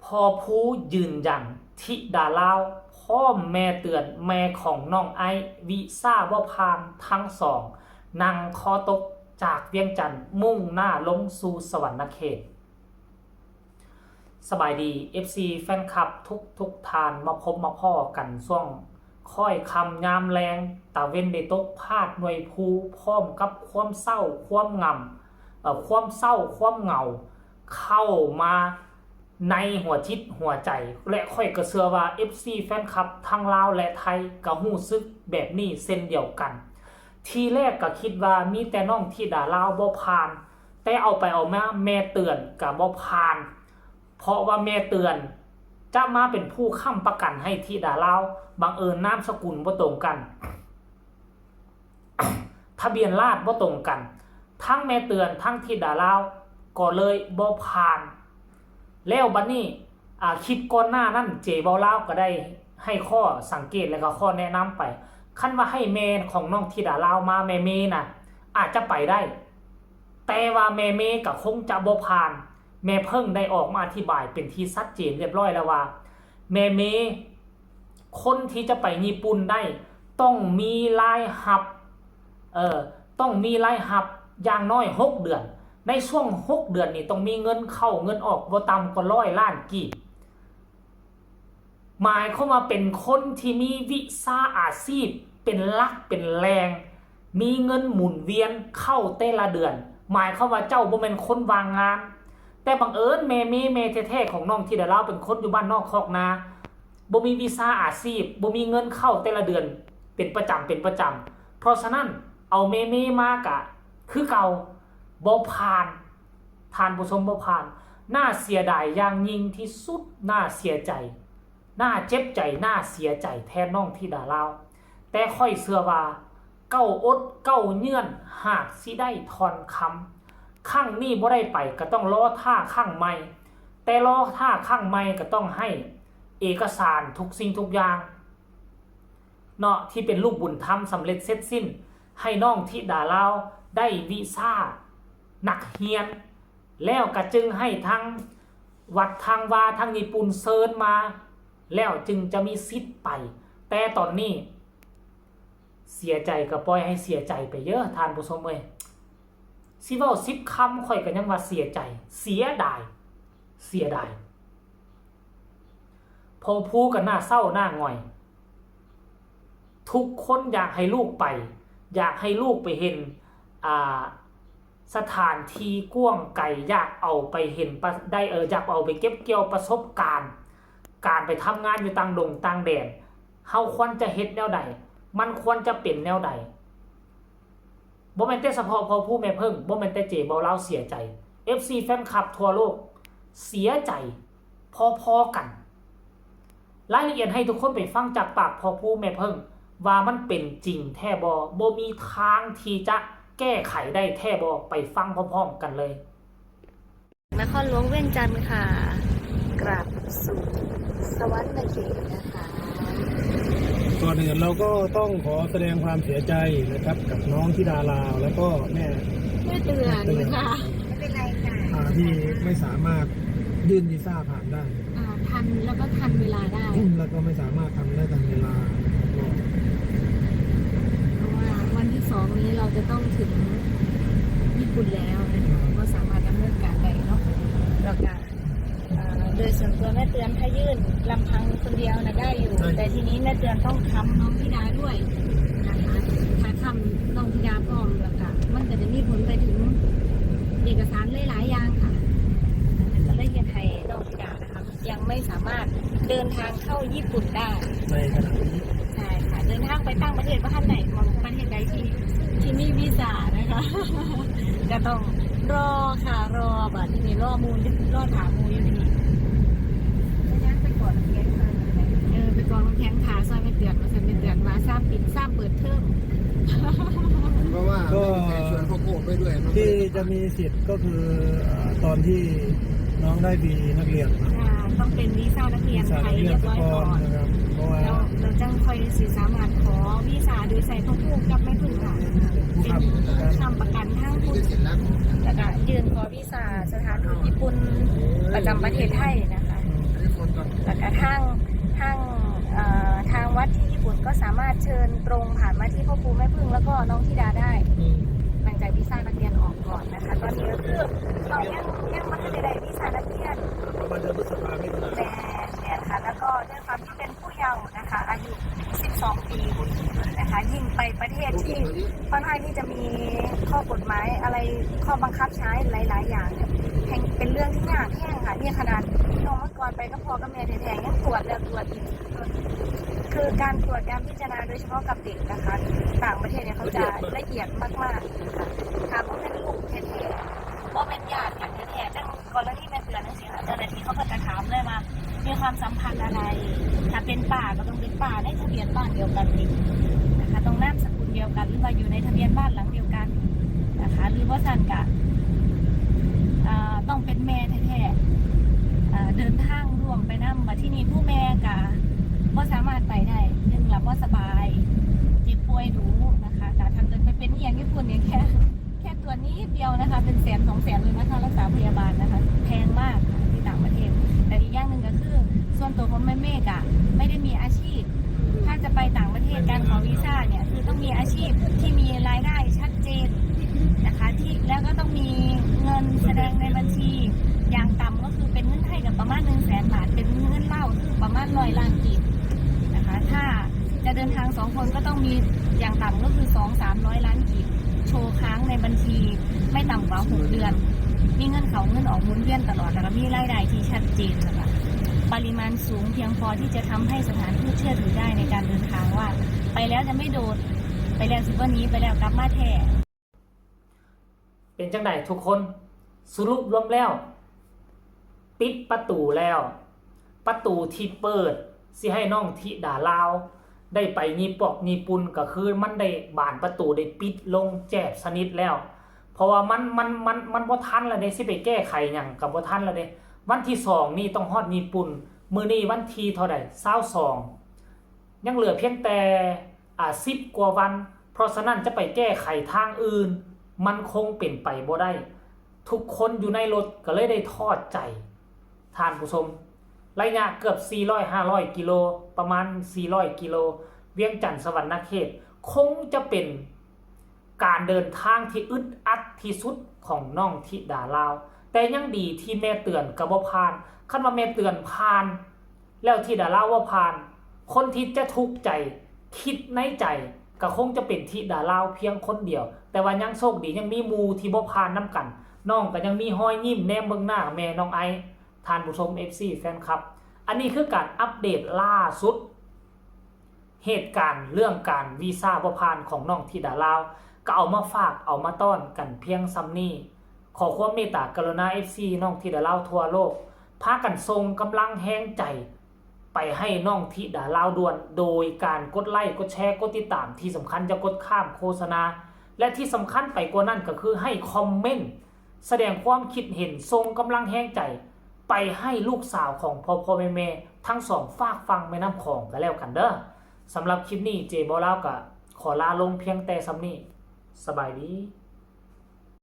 พอผู้ยืนยันทิดาลาวพ่อแม่เตือนแม่ของน้องไอวิซ่าว่าพานทั้งสองนั่งคอตกจากเวียงจันทร์มุ่งหน้าลงสู่สวรรค์เขตสบายดี FC แฟนคลับทุกทานมาพบมาพ่อกันช่วงค่อยคำยามแรงตะเว้นได้ตกพาดหน่วยภูพร้อมกับความเศร้าความงำความเศร้าความเหงาเข้ามาในหัวจิตหัวใจและค่อยกระเสือว่า FC แฟนคลับทั้งลาวและไทยก็ฮู้สึกแบบนี้เส้นเดียวกันทีแรกก็คิดว่ามีแต่น้องที่ดาลาวบ่ผ่านแต่เอาไปเอามาแม่เตือนก็บ่ผ่านเพราะว่าแม่เตือนจะมาเป็นผู้ค้ำประกันให้ที่ดาลาวบังเอิญนามสกุลบ่ตรงกัน ทะเบียนราษฎร์บ่ตรงกันทั้งแม่เตือนทั้งที่ดาลาวก็เลยบ่ผ่านแล้วบัดนี้คลิปก่อนหน้านั้นเจเบาลาวก็ได้ให้ข้อสังเกตและก็ข้อแนะนำไปคันว่าให้แม่ของน้องธิดาลาวมาแม่เมน่ะอาจจะไปได้แต่ว่าแม่เมก็คงจะบ่ผ่านแม่เพิ่งได้ออกมาอธิบายเป็นที่ชัดเจนเรียบร้อยแล้วว่าแม่เมคนที่จะไปญี่ปุ่นได้ต้องมีรายรับต้องมีรายรับอย่างน้อย6 เดือนในช่วง6 เดือนนี้ต้องมีเงินเข้าเงินออกบ่ต่ำกว่า100 ล้านกีบหมายเข้ามาเป็นคนที่มีวิชาอาชีพเป็นหลักเป็นแรงมีเงินหมุนเวียนเข้าแต่ละเดือนหมายเข้าว่าเจ้าบ่แม่นคนวางงานแต่บังเอิญแม่แท้ๆของน้องที่ได้เล่าเป็นคนอยู่บ้านนอกคอกนาบ่มีวิชาอาชีพบ่มีเงินเข้าแต่ละเดือนเป็นประจำเพราะฉะนั้นเอาแม่มากะคือเก่าบ่ผ่านทานผู้ชมบ่ผ่านน่าเสียดายอย่างยิ่งที่สุดน่าเสียใจน่าเจ็บใจน่าเสียใจแทนน้องธิดาลาวแต่ค่อยเชื่อว่าเก้าอดเก้าเยื่อนหากสิได้ทอนคำข้างนี้บ่ได้ไปก็ต้องรอท่าข้างใหม่แต่รอท่าข้างใหม่ก็ต้องให้เอกสารทุกสิ่งทุกอย่างเนาะที่เป็นลูกบุญธรรมสำเร็จเสร็จสิ้นให้น้องธิดาลาวได้วีซ่านักเรียนแล้วก็จึงให้ทั้งวัดทางวาทางญี่ปุ่นเซิร์ชมาแล้วจึงจะมีสิทธิ์ไปแต่ตอนนี้เสียใจก็ปล่อยให้เสียใจไปเยอะทานผู้ชมเอ้ยสิเว้า10 คำค่อยก็ยังว่าเสียใจเสียดายพอพูดกันหน้าเศร้าหน้าหงอยทุกคนอยากให้ลูกไปอยากให้ลูกไปเห็นสถานที่กว้างไกลอยากเอาไปเห็นได้อยากเอาไปเก็บเกี่ยวประสบการณ์การไปทำงานอยู่ต่างดงต่างแดนเฮาควรจะเฮ็ดแนวใดมันควรจะเป็นแนวใดบ่แม่นแต่เฉพาะพอผู้แม่เพิ่งบ่แม่นแต่เจบ่เล่าเสียใจ FC แฟนคลับทั่วโลกเสียใจพอๆกันรายละเอียดให้ทุกคนไปฟังจากปากพอผู้แม่เพิ่งว่ามันเป็นจริงแท้บ่มีทางที่จะแก้ไขได้แท้บ่ไปฟังพร้อมๆกันเลยนครหลวงเวียงจันทร์ค่ะกราบสู่สวรรค์เขตนะคะก่อนอื่นเราก็ต้องขอแสดงความเสียใจนะครับกับน้องธิดาลาวแล้วก็แม่เตือนค่ะไม่เป็นไรค่ะที่ไม่สามารถยื่นวีซ่าผ่านได้ทันแล้วก็ทันเวลาได้แล้วก็ไม่สามารถทำได้ทันเวลาเพราะว่าวันที่2นี้เราจะต้องถึงญี่ปุ่นแล้วนะคะก็สามารถดำเนินการได้เนาะแล้วก็โดยส่วนตัวแม่เตือนถ้ายื่นลำพังคนเดียวนะได้อยู่แต่ทีนี้แม่เตือนต้องค้ำน้องธิดาด้วยนะคะถ้าค้ำน้องธิดาพร้อมแล้วก็มันจะมีผลไปถึงเอกสารหลายๆอย่างค่ะจะได้เฮ็ดให้น้องธิดานะคะยังไม่สามารถเดินทางเข้าญี่ปุ่นได้ในขณะนี้ใช่ค่ะเดินทางไปต่างประเทศว่าท่านไหนของประเทศใดที่มีวีซ่านะคะก็ต้องรอค่ะรอบัดนี้รอมูลรอถามมูลอยู่นี่ไปก่อนแข้งขาซอยไม่เตือนมาเสร็จไม่เตือนมาซ้ำปิดซ้ำเปิดเทอมเพราะว่าก็ชวนพ่อโก้ไปด้วยที่จะมีสิทธิ์ก็คือตอนที่น้องได้วีนักเรียนต้องเป็นวีซ่านักเรียนไทยเรียบร้อยก่อนแล้วเราจังค่อยสามารถขอวีซ่าโดยใส่พ่อโก้กับแม่พึ่งค่ะเป็นคำประกันทางคุณแล้วก็ยื่นขอวีซ่าสถานทูตญี่ปุ่นประจำประเทศไทยนะคะ แล้วก็ทางวัดที่ญี่ปุ่นก็สามารถเชิญตรงผ่านมาที่พ่อครูแม่พึ่งแล้วก็น้องธิดาได้หลังจากวีซ่านักเรียนออกก่อนนะคะตอนนี้ก็คือเรายังไม่ได้วีซ่านักเรียน ประมาณเดือนพฤษภาคมไม่นาน แต่ค่ะแล้วก็ด้วยความที่เป็นผู้เยาว์นะคะอายุ 12 ปีนะคะยิ่งไปประเทศที่ค่อนข้างที่จะมีข้อกฎหมายอะไรข้อบังคับใช้หลายๆอย่างเนี่ยเป็นเรื่องที่ยากแห้งค่ะนี่ขนาดน้องเมื่อก่อนไปก็พอกับแม่แท้ๆยังตรวจแล้วตรวจอีกคือการตรวจการพิจารณาโดยเฉพาะกับเด็กนะคะต่างประเทศเนี่ยเขาจะละเอียดมากๆค่ะเพราะเป็นลูกแท้ๆเพราะเป็นญาติกันแท้ๆจังกรณีแม่เตือนนั่นสิค่ะเจ้าหน้าที่เขาก็จะถามเลยว่ามีความสัมพันธ์อะไรถ้าเป็นป่าก็ต้องเป็นป่าในทะเบียนบ้านเดียวกันนี่นะคะต้องนามสกุลเดียวกันหรือว่าอยู่ในทะเบียนบ้านหลังเดียวกันนะคะหรือว่าสันกะต้องเป็นแม่แท้ๆเดินทางร่วมไปนั่งมาที่นี่ผู้แม่กะว่าสามารถไปได้เนื่องจากว่าสบายเจ็บป่วยดูนะคะแต่ถ้าเกิดไปเป็นอย่างญี่ปุ่นเนี่ยแค่ตัวนี้เดียวนะคะเป็น100,000 200,000เลยนะคะรักษาพยาบาลนะคะแพงมากที่ต่างประเทศแต่อีกอย่างหนึ่งก็คือส่วนตัวของแม่เมฆอะไม่ได้มีอาชีพถ้าจะไปต่างประเทศการขอวีซ่าเนี่ยคือต้องมีอาชีพที่มีรายได้ชัดเจนนะคะที่แล้วก็ต้องมีเงินแสดงในบัญชีอย่างต่ำก็คือเป็นเงินไทยกับประมาณ100,000 บาทเป็นเงินเล่าวคือประมาณ100 ล้านกีบนะคะถ้าจะเดินทาง2 คนก็ต้องมีอย่างต่ำก็คือ200-300 ล้านกีบโชว์ค้างในบัญชีไม่ต่ำกว่า6 เดือนมีเงินเขาเงินออกหมุนเวียนตลอดแล้วก็มีรายได้ที่ชัดเจนนะคะปริมาณสูงเพียงพอที่จะทำให้สถานทูตเชื่อถือได้ในการเดินทางว่าไปแล้วจะไม่โดดไปแล้วสิวันนี้ไปแล้วกลับมาแท้เป็นจังไดทุกคนสรุปรวมแล้วปิดประตูแล้วประตูที่เปิดสิให้น้องธิดาลาวได้ไปญี่ปุ่นก็คือมันได้บานประตูได้ปิดลงแจบสนิทแล้วเพราะว่ามันบ่ทันแล้วเด้สิไปแก้ไขหยังก็บ่ทันแล้วเด้วันที่2นี่ต้องฮอดญี่ปุ่นมื้อนี้วันที่เท่าใด22ยังเหลือเพียงแต่10 กว่าวันเพราะฉะนั้นจะไปแก้ไขทางอื่นมันคงเป็นไปบ่ได้ทุกคนอยู่ในรถก็เลยได้ทอดใจท่านผู้ชมระยะเกือบ 400-500 กิโลประมาณ400 กิโลเวียงจันทน์สวรรณเขตคงจะเป็นการเดินทางที่อึดอัดที่สุดของน้องธิดาลาวแต่ยังดีที่แม่เตือนก็บ่ผ่านคันว่าแม่เตือนผ่านแล้วธิดาลาวว่าผ่านคนที่จะทุกข์ใจคิดในใจก็คงจะเป็นธิดาลาวเพียงคนเดียวแต่ว่ายังโชคดียังมีหมู่ที่บ่ผ่านนํกันน้องก็ยังมีห้อยยิ้มแนมเบิ่งหน้าแม่น้องไอท่านผู้ชม FC แฟนคลับอันนี้คือการอัปเดตล่าสุดเหตุการณ์เรื่องการวีซ่าบ่ผ่านของน้องธิดาลาวก็เอามาฝากเอามาต้อนกันเพียงซ้ำนี้ขอความเมตตากรุณา FC น้องธิดาลาวทั่วโลกพากันส่งกำลังแห้งใจไปให้น้องธิดาลาวด่วนโดยการกดไลค์กดแชร์กดติดตามที่สำคัญจะกดข้ามโฆษณาและที่สำคัญไปกว่านั้นก็คือให้คอมเมนต์แสดงความคิดเห็นส่งกำลังแห้งใจไปให้ลูกสาวของพ่อแม่ทั้งสองฝากฟังแม่น้ำของกันแล้วกันเด้อสำหรับคลิปนี้เจบอลาวก็ขอลาลงเพียงแต่ซ้ำนี้สบายดี